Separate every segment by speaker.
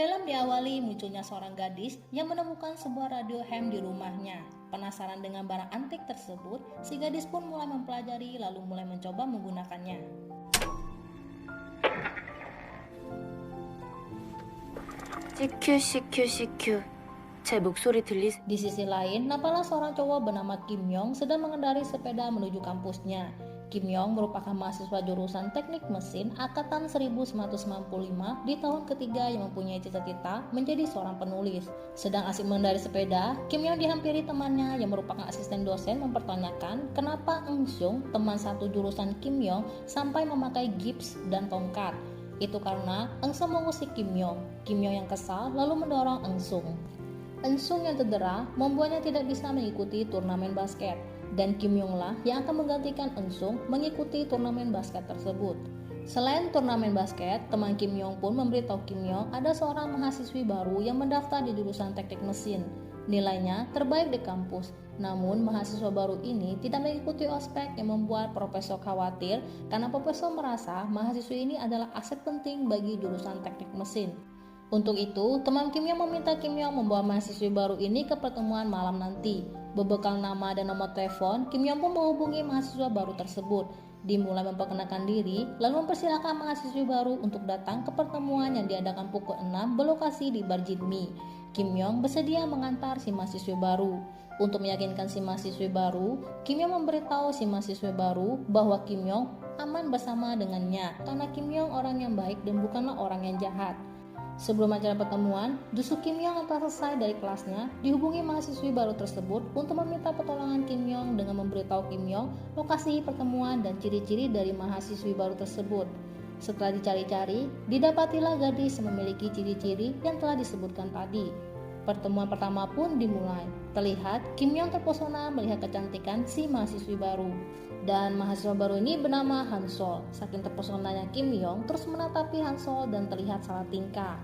Speaker 1: Film diawali munculnya seorang gadis yang menemukan sebuah radio ham di rumahnya. Penasaran dengan barang antik tersebut, si gadis pun mulai mempelajari lalu mulai mencoba menggunakannya.
Speaker 2: CQ. 제 목소리 들리...
Speaker 1: Di sisi lain, nampaklah seorang cowok bernama Kim Yong sedang mengendarai sepeda menuju kampusnya. Kim Yong merupakan mahasiswa jurusan teknik mesin angkatan 1995 di tahun ketiga yang mempunyai cita-cita menjadi seorang penulis. Sedang asik mengendarai sepeda, Kim Yong dihampiri temannya yang merupakan asisten dosen mempertanyakan kenapa Eng Sung, teman satu jurusan Kim Yong, sampai memakai gips dan tongkat. Itu karena Eng Sung mengusik Kim Yong. Kim Yong yang kesal lalu mendorong Eng Sung. Eng Sung yang cedera membuatnya tidak bisa mengikuti turnamen basket. Dan Kim Yong lah yang akan menggantikan Eng Sung mengikuti turnamen basket tersebut. Selain turnamen basket, teman Kim Yong pun memberitahu Kim Yong ada seorang mahasiswi baru yang mendaftar di jurusan teknik mesin. Nilainya terbaik di kampus. Namun mahasiswa baru ini tidak mengikuti ospek yang membuat profesor khawatir karena profesor merasa mahasiswi ini adalah aset penting bagi jurusan teknik mesin. Untuk itu, teman Kim Yong meminta Kim Yong membawa mahasiswi baru ini ke pertemuan malam nanti. Berbekal nama dan nomor telepon, Kim Yong pun menghubungi mahasiswa baru tersebut. Dimulai memperkenalkan diri, lalu mempersilahkan mahasiswi baru untuk datang ke pertemuan yang diadakan pukul 6 berlokasi di Bar Jinmi. Kim Yong bersedia mengantar si mahasiswi baru. Untuk meyakinkan si mahasiswi baru, Kim Yong memberitahu si mahasiswi baru bahwa Kim Yong aman bersama dengannya karena Kim Yong orang yang baik dan bukanlah orang yang jahat. Sebelum acara pertemuan, justru Kim Yong yang telah selesai dari kelasnya dihubungi mahasiswi baru tersebut untuk meminta pertolongan Kim Yong dengan memberitahu Kim Yong lokasi pertemuan dan ciri-ciri dari mahasiswi baru tersebut. Setelah dicari-cari, didapatilah gadis yang memiliki ciri-ciri yang telah disebutkan tadi. Pertemuan pertama pun dimulai. Terlihat Kim Yong terpesona melihat kecantikan si mahasiswi baru. Dan mahasiswa baru ini bernama Han Sol. Saking terpesonanya Kim Yong terus menatapi Han Sol dan terlihat salah tingkah.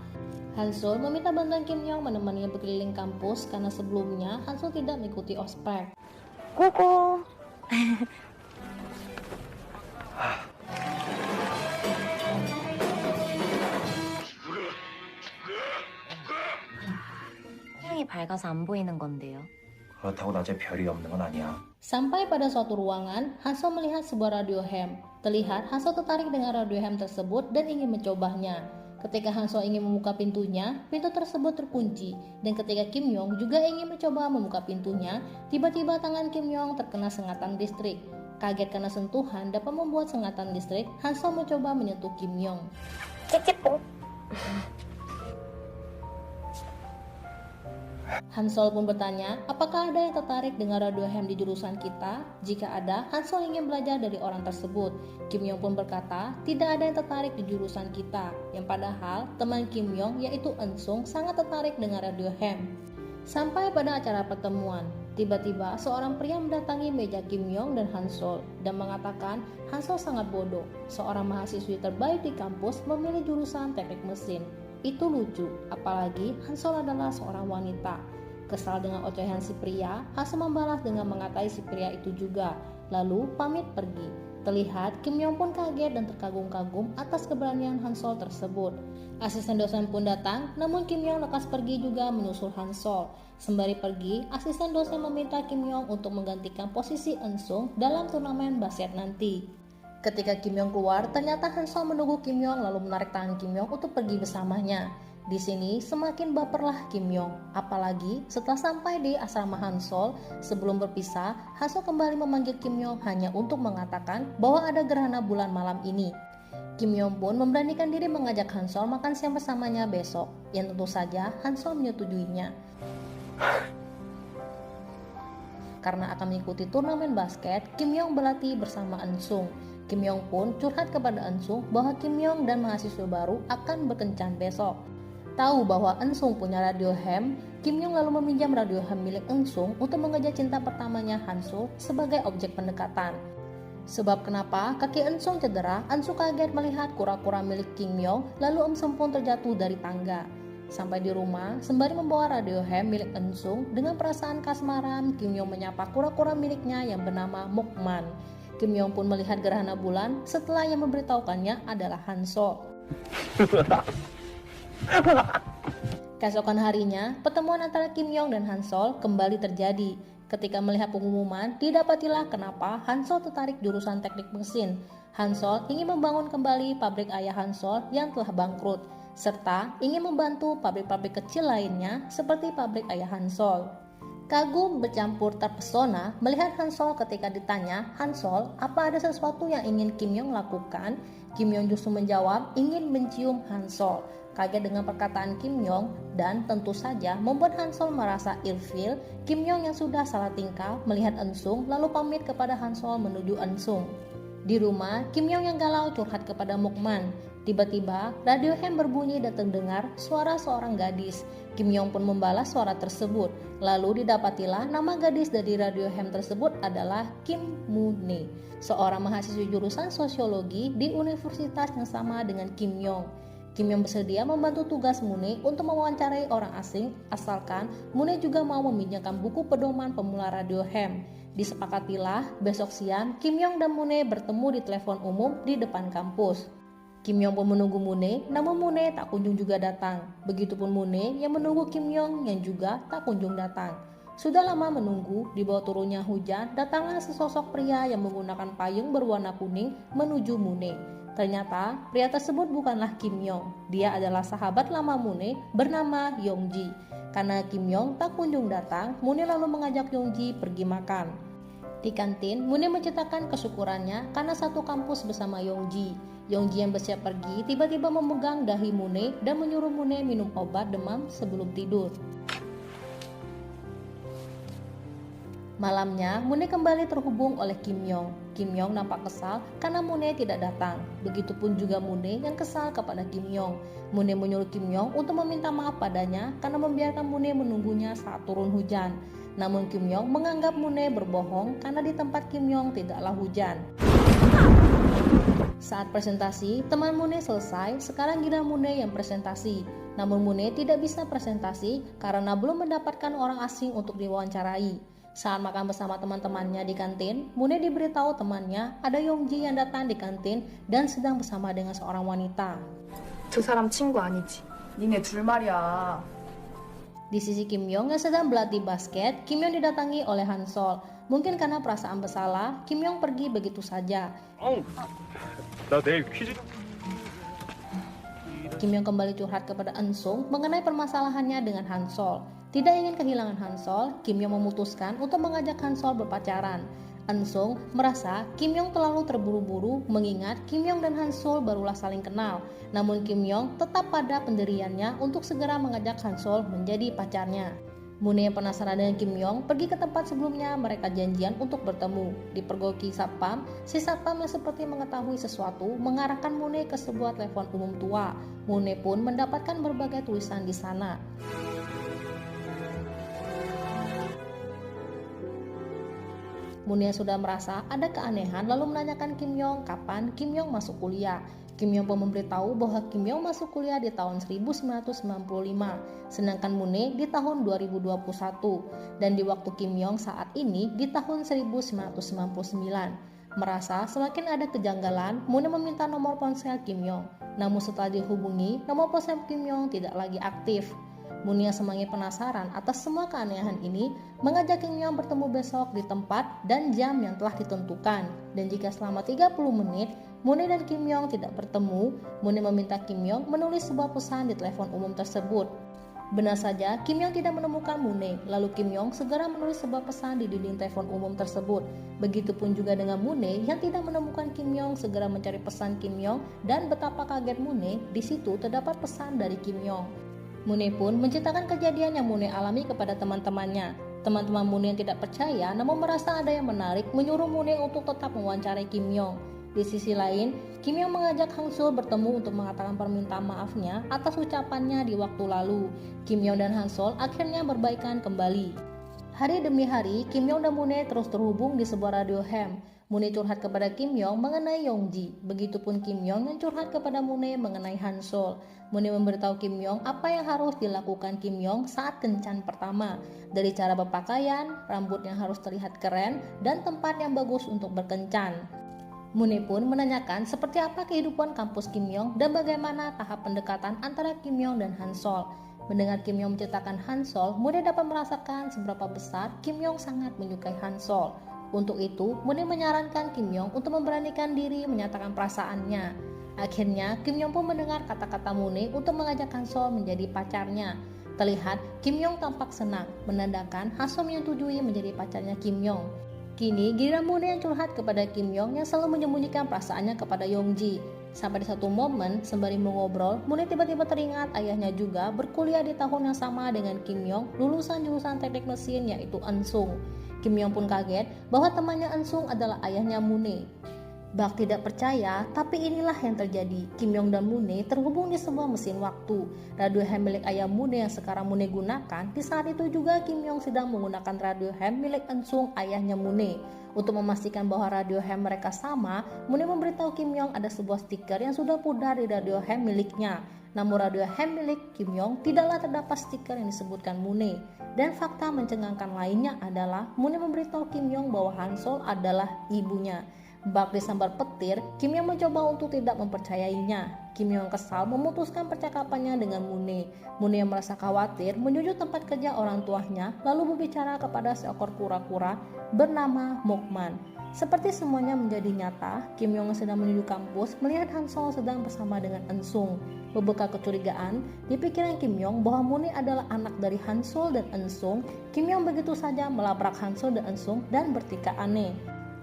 Speaker 1: Han Sol meminta bantuan Kim Yong menemaninya berkeliling kampus karena sebelumnya Han Sol tidak mengikuti ospek.
Speaker 2: 고고. 태양이 밝아서 안 보이는 건데요.
Speaker 3: 그렇다고 낮에 별이 없는 건 아니야.
Speaker 1: Sampai pada suatu ruangan, Hanso melihat sebuah radio ham. Terlihat Hanso tertarik dengan radio ham tersebut dan ingin mencobanya. Ketika Hanso ingin membuka pintunya, pintu tersebut terkunci. Dan ketika Kim Yong juga ingin mencoba membuka pintunya, tiba-tiba tangan Kim Yong terkena sengatan listrik. Kaget karena sentuhan dapat membuat sengatan listrik, Hanso mencoba menyentuh Kim Yong.
Speaker 2: 찌찌뽕.
Speaker 1: Hansol pun bertanya, apakah ada yang tertarik dengan radio ham di jurusan kita? Jika ada, Hansol ingin belajar dari orang tersebut. Kim Yong pun berkata, tidak ada yang tertarik di jurusan kita. Yang padahal, teman Kim Yong yaitu Eng Sung sangat tertarik dengan radio ham. Sampai pada acara pertemuan, tiba-tiba seorang pria mendatangi meja Kim Yong dan Hansol dan mengatakan Hansol sangat bodoh. Seorang mahasiswi terbaik di kampus memilih jurusan teknik mesin. Itu lucu, apalagi Hansol adalah seorang wanita. Kesal dengan ocehan si pria, Hansol membalas dengan mengatai si pria itu juga, lalu pamit pergi. Terlihat Kim Yong pun kaget dan terkagum-kagum atas keberanian Hansol tersebut. Asisten dosen pun datang, namun Kim Yong lekas pergi juga menyusul Hansol. Sembari pergi, asisten dosen meminta Kim Yong untuk menggantikan posisi Eng Sung dalam turnamen basket nanti. Ketika Kim Yong keluar, ternyata Hansol menunggu Kim Yong lalu menarik tangan Kim Yong untuk pergi bersamanya. Di sini semakin baperlah Kim Yong, apalagi setelah sampai di asrama Hansol. Sebelum berpisah, Hansol kembali memanggil Kim Yong hanya untuk mengatakan bahwa ada gerhana bulan malam ini. Kim Yong pun memberanikan diri mengajak Hansol makan siang bersamanya besok, yang tentu saja Hansol menyetujuinya. Karena akan mengikuti turnamen basket, Kim Yong berlatih bersama Eng Sung. Kim Yong pun curhat kepada Eng Sung bahwa Kim Yong dan mahasiswa baru akan berkencan besok. Tahu bahwa Eng Sung punya radio ham, Kim Yong lalu meminjam radio ham milik Eng Sung untuk mengejar cinta pertamanya Hansol sebagai objek pendekatan. Sebab kenapa kaki Eng Sung cedera, Eng Sung kaget melihat kura-kura milik Kim Yong, lalu Eng Sung pun terjatuh dari tangga. Sampai di rumah, sembari membawa radio ham milik Eng Sung, dengan perasaan kasmaran, Kim Yong menyapa kura-kura miliknya yang bernama Mokman. Kim Yong pun melihat gerhana bulan setelah yang memberitahukannya adalah Hansol. Keesokan harinya, pertemuan antara Kim Yong dan Han Sol kembali terjadi. Ketika melihat pengumuman, didapatilah kenapa Han Sol tertarik jurusan teknik mesin. Han Sol ingin membangun kembali pabrik ayah Han Sol yang telah bangkrut, serta ingin membantu pabrik-pabrik kecil lainnya seperti pabrik ayah Han Sol. Kagum bercampur terpesona melihat Han Sol ketika ditanya, "Han Sol, apa ada sesuatu yang ingin Kim Yong lakukan?" Kim Yong justru menjawab ingin mencium Han Sol. Kaget dengan perkataan Kim Yong dan tentu saja membuat Han Sol merasa ilfil. Kim Yong yang sudah salah tingkah melihat Eun-sung lalu pamit kepada Han Sol menuju Eun-sung. Di rumah, Kim Yong yang galau curhat kepada Mukman. Tiba-tiba, radio ham berbunyi dan terdengar suara seorang gadis. Kim Yong pun membalas suara tersebut. Lalu didapatilah nama gadis dari radio ham tersebut adalah Kim Moo-ne, seorang mahasiswi jurusan sosiologi di universitas yang sama dengan Kim Yong. Kim Yong bersedia membantu tugas Moo-ne untuk mewawancarai orang asing asalkan Moo-ne juga mau meminjamkan buku pedoman pemula radio ham. Disepakatilah besok siang Kim Yong dan Moo-ne bertemu di telepon umum di depan kampus. Kim Yong pun menunggu Moo-ne, namun Moo-ne tak kunjung juga datang. Begitupun Moo-ne yang menunggu Kim Yong yang juga tak kunjung datang. Sudah lama menunggu, di bawah turunnya hujan, datanglah sesosok pria yang menggunakan payung berwarna kuning menuju Moo-ne. Ternyata pria tersebut bukanlah Kim Yong. Dia adalah sahabat lama Moo-ne bernama Yong-ji. Karena Kim Yong tak kunjung datang, Moo-ne lalu mengajak Yong-ji pergi makan. Di kantin, Moo-ne menceritakan kesyukurannya karena satu kampus bersama Yong-ji. Yong-ji yang bersiap pergi tiba-tiba memegang dahi Moo-ne dan menyuruh Moo-ne minum obat demam sebelum tidur. Malamnya, Moo-ne kembali terhubung oleh Kim Yong. Kim Yong nampak kesal karena Moo-ne tidak datang. Begitupun juga Moo-ne yang kesal kepada Kim Yong. Moo-ne menyuruh Kim Yong untuk meminta maaf padanya karena membiarkan Moo-ne menunggunya saat turun hujan. Namun Kim Yong menganggap Moo-ne berbohong karena di tempat Kim Yong tidaklah hujan. Saat presentasi, teman Moo-ne selesai, sekarang giliran Moo-ne yang presentasi. Namun Moo-ne tidak bisa presentasi karena belum mendapatkan orang asing untuk diwawancarai. Saat makan bersama teman-temannya di kantin, Moo-ne diberitahu temannya ada Yong-ji yang datang di kantin dan sedang bersama dengan seorang wanita.
Speaker 4: 두 사람 친구 아니지? 니네 둘 말이야.
Speaker 1: Di sisi Kim Yong yang sedang berlatih basket, Kim Yong didatangi oleh Han Sol. Mungkin karena perasaan bersalah, Kim Yong pergi begitu saja.
Speaker 3: 나 내일 퀴즈
Speaker 1: Kim Yong kembali curhat kepada Eun-sung mengenai permasalahannya dengan Han Sol. Tidak ingin kehilangan Han Sol, Kim Yong memutuskan untuk mengajak Han Sol berpacaran. Eun-sung merasa Kim Yong terlalu terburu-buru mengingat Kim Yong dan Han Sol barulah saling kenal. Namun Kim Yong tetap pada pendiriannya untuk segera mengajak Han Sol menjadi pacarnya. Moo-ne yang penasaran dengan Kim Yong pergi ke tempat sebelumnya mereka janjian untuk bertemu. Dipergoki satpam, si satpam yang seperti mengetahui sesuatu mengarahkan Moo-ne ke sebuah telepon umum tua. Moo-ne pun mendapatkan berbagai tulisan di sana. Moo-ne sudah merasa ada keanehan lalu menanyakan Kim Yong kapan Kim Yong masuk kuliah. Kim Yong pun memberitahu bahwa Kim Yong masuk kuliah di tahun 1995, sedangkan Moo-ne di tahun 2021, dan di waktu Kim Yong saat ini di tahun 1999. Merasa semakin ada kejanggalan, Moo-ne meminta nomor ponsel Kim Yong. Namun setelah dihubungi, nomor ponsel Kim Yong tidak lagi aktif. Moo-ne yang semakin penasaran atas semua keanehan ini, mengajak Kim Yong bertemu besok di tempat dan jam yang telah ditentukan. Dan jika selama 30 menit, Moo-ne dan Kim Yong tidak bertemu, Moo-ne meminta Kim Yong menulis sebuah pesan di telepon umum tersebut. Benar saja, Kim Yong tidak menemukan Moo-ne, lalu Kim Yong segera menulis sebuah pesan di dinding telepon umum tersebut. Begitupun juga dengan Moo-ne yang tidak menemukan Kim Yong segera mencari pesan Kim Yong dan betapa kaget Moo-ne, di situ terdapat pesan dari Kim Yong. Moo-ne pun menceritakan kejadian yang Moo-ne alami kepada teman-temannya. Teman-teman Moo-ne yang tidak percaya namun merasa ada yang menarik menyuruh Moo-ne untuk tetap mewawancarai Kim Yong. Di sisi lain, Kim Yong mengajak Han Sol bertemu untuk mengatakan permintaan maafnya atas ucapannya di waktu lalu. Kim Yong dan Han Sol akhirnya berbaikan kembali. Hari demi hari, Kim Yong dan Moo-ne terus terhubung di sebuah radio ham. Moo-ne curhat kepada Kim Yong mengenai Yong-ji. Begitupun Kim Yong yang curhat kepada Moo-ne mengenai Han Sol. Moo-ne memberitahu Kim Yong apa yang harus dilakukan Kim Yong saat kencan pertama. Dari cara berpakaian, rambut yang harus terlihat keren, dan tempat yang bagus untuk berkencan. Moo-ne pun menanyakan seperti apa kehidupan kampus Kim Yong dan bagaimana tahap pendekatan antara Kim Yong dan Han Sol. Mendengar Kim Yong menceritakan Hansol, Moon dapat merasakan seberapa besar Kim Yong sangat menyukai Hansol. Untuk itu, Moon menyarankan Kim Yong untuk memberanikan diri menyatakan perasaannya. Akhirnya, Kim Yong pun mendengar kata-kata Moon untuk mengajak Hansol menjadi pacarnya. Terlihat Kim Yong tampak senang, menandakan Hansol menyetujui menjadi pacarnya Kim Yong. Kini, giliran Moon yang curhat kepada Kim Yong yang selalu menyembunyikan perasaannya kepada Yongji. Sampai di satu momen, sembari mengobrol, Moon tiba-tiba teringat ayahnya juga berkuliah di tahun yang sama dengan Kim Yong, lulusan jurusan teknik mesin yaitu Eun-sung. Kim Yong pun kaget bahwa temannya Eun-sung adalah ayahnya Moon. Bak tidak percaya, tapi inilah yang terjadi. Kim Yong dan Moon terhubung di sebuah mesin waktu. Radio ham milik ayah Moon yang sekarang Moon gunakan, di saat itu juga Kim Yong sedang menggunakan radio ham milik Eun-sung, ayahnya Moon. Untuk memastikan bahwa radio ham mereka sama, Moon memberitahu Kim Yong ada sebuah stiker yang sudah pudar di radio ham miliknya. Namun radio ham milik Kim Yong tidaklah terdapat stiker yang disebutkan Moon. Dan fakta mencengangkan lainnya adalah Moon memberitahu Kim Yong bahwa Hansol adalah ibunya. Bak disambar petir, Kim Yong mencoba untuk tidak mempercayainya. Kim Yong kesal memutuskan percakapannya dengan Moon. Moon yang merasa khawatir menuju tempat kerja orang tuanya lalu berbicara kepada seekor kura-kura bernama Mokman. Seperti semuanya menjadi nyata, Kim Yong sedang menuju kampus melihat Hansol sedang bersama dengan Eun-sung. Berbekal kecurigaan, di pikiran Kim Yong bahwa Moon adalah anak dari Hansol dan Eun-sung, Kim Yong begitu saja melabrak Hansol dan Eun-sung dan bertingkah aneh.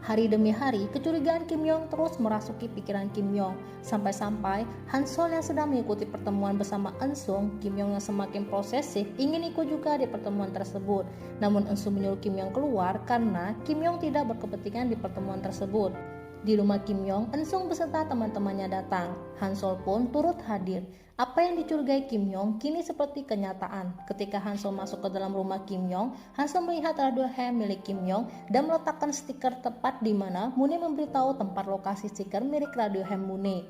Speaker 1: Hari demi hari, kecurigaan Kim Yong terus merasuki pikiran Kim Yong. Sampai-sampai Hansol yang sedang mengikuti pertemuan bersama Eun-sung, Kim Yong yang semakin posesif ingin ikut juga di pertemuan tersebut. Namun Eun-sung menyuruh Kim Yong keluar karena Kim Yong tidak berkepentingan di pertemuan tersebut. Di rumah Kim Yong, Eun-sung beserta teman-temannya datang. Hansol pun turut hadir. Apa yang dicurigai Kim Yong kini seperti kenyataan. Ketika Hansol masuk ke dalam rumah Kim Yong, Hansol melihat radio ham milik Kim Yong dan meletakkan stiker tepat di mana Moon memberitahu tempat lokasi stiker milik radio ham Moon.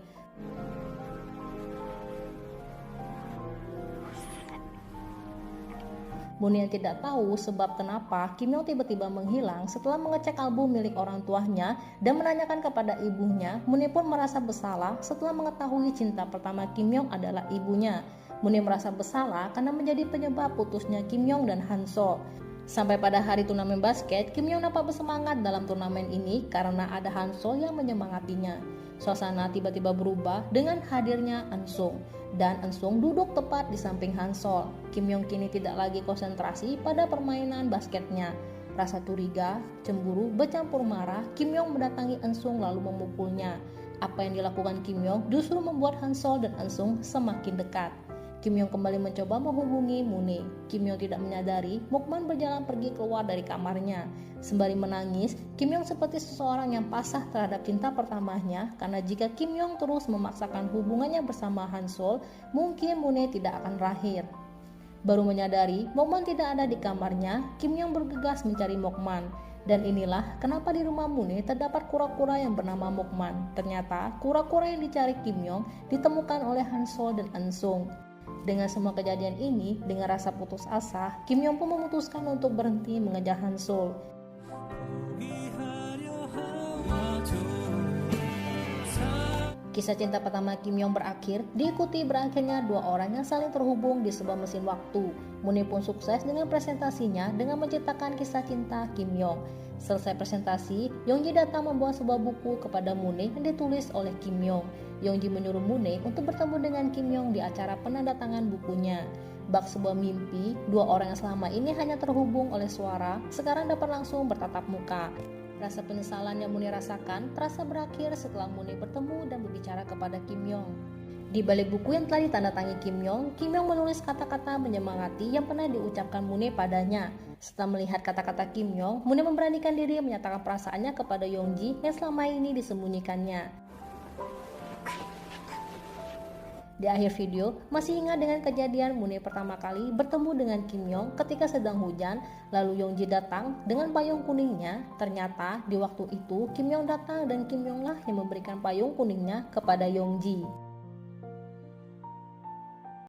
Speaker 1: Moon yang tidak tahu sebab kenapa Kim Yong tiba-tiba menghilang setelah mengecek album milik orang tuanya dan menanyakan kepada ibunya. Moon pun merasa bersalah setelah mengetahui cinta pertama Kim Yong adalah ibunya. Moon merasa bersalah karena menjadi penyebab putusnya Kim Yong dan Hansol. Sampai pada hari turnamen basket, Kim Yong dapat bersemangat dalam turnamen ini karena ada Hansol yang menyemangatinya. Suasana tiba-tiba berubah dengan hadirnya Eun-sung. Dan Eun-sung duduk tepat di samping Hansol. Kim Yong kini tidak lagi konsentrasi pada permainan basketnya. Rasa curiga, cemburu, bercampur marah, Kim Yong mendatangi Eun-sung lalu memukulnya. Apa yang dilakukan Kim Yong justru membuat Hansol dan Eun-sung semakin dekat. Kim Yong kembali mencoba menghubungi Moon. Kim Yong tidak menyadari Mokman berjalan pergi keluar dari kamarnya. Sembari menangis, Kim Yong seperti seseorang yang pasrah terhadap cinta pertamanya karena jika Kim Yong terus memaksakan hubungannya bersama Hansol, mungkin Moon tidak akan berakhir. Baru menyadari Mokman tidak ada di kamarnya, Kim Yong bergegas mencari Mokman. Dan inilah kenapa di rumah Moon terdapat kura-kura yang bernama Mokman. Ternyata kura-kura yang dicari Kim Yong ditemukan oleh Hansol dan Eun-sung. Dengan semua kejadian ini, dengan rasa putus asa, Kim Yong pun memutuskan untuk berhenti mengejar Hansol. Kisah cinta pertama Kim Yong berakhir, diikuti berakhirnya dua orang yang saling terhubung di sebuah mesin waktu. Moon pun sukses dengan presentasinya dengan menciptakan kisah cinta Kim Yong. Selesai presentasi, Yongji datang membawa sebuah buku kepada Moon yang ditulis oleh Kim Yong. Yongji menyuruh Moon untuk bertemu dengan Kim Yong di acara penandatangan bukunya. Bak sebuah mimpi, dua orang yang selama ini hanya terhubung oleh suara, sekarang dapat langsung bertatap muka. Rasa penyesalan yang Moon rasakan terasa berakhir setelah Moon bertemu dan berbicara kepada Kim Yong. Di balik buku yang telah ditandatangi Kim Yong menulis kata-kata menyemangati yang pernah diucapkan Moon padanya. Setelah melihat kata-kata Kim Yong, Moon memberanikan diri menyatakan perasaannya kepada Yongji yang selama ini disembunyikannya. Di akhir video, masih ingat dengan kejadian Moon pertama kali bertemu dengan Kim Yong ketika sedang hujan, lalu Yongji datang dengan payung kuningnya. Ternyata di waktu itu Kim Yong datang dan Kim Yong lah yang memberikan payung kuningnya kepada Yongji.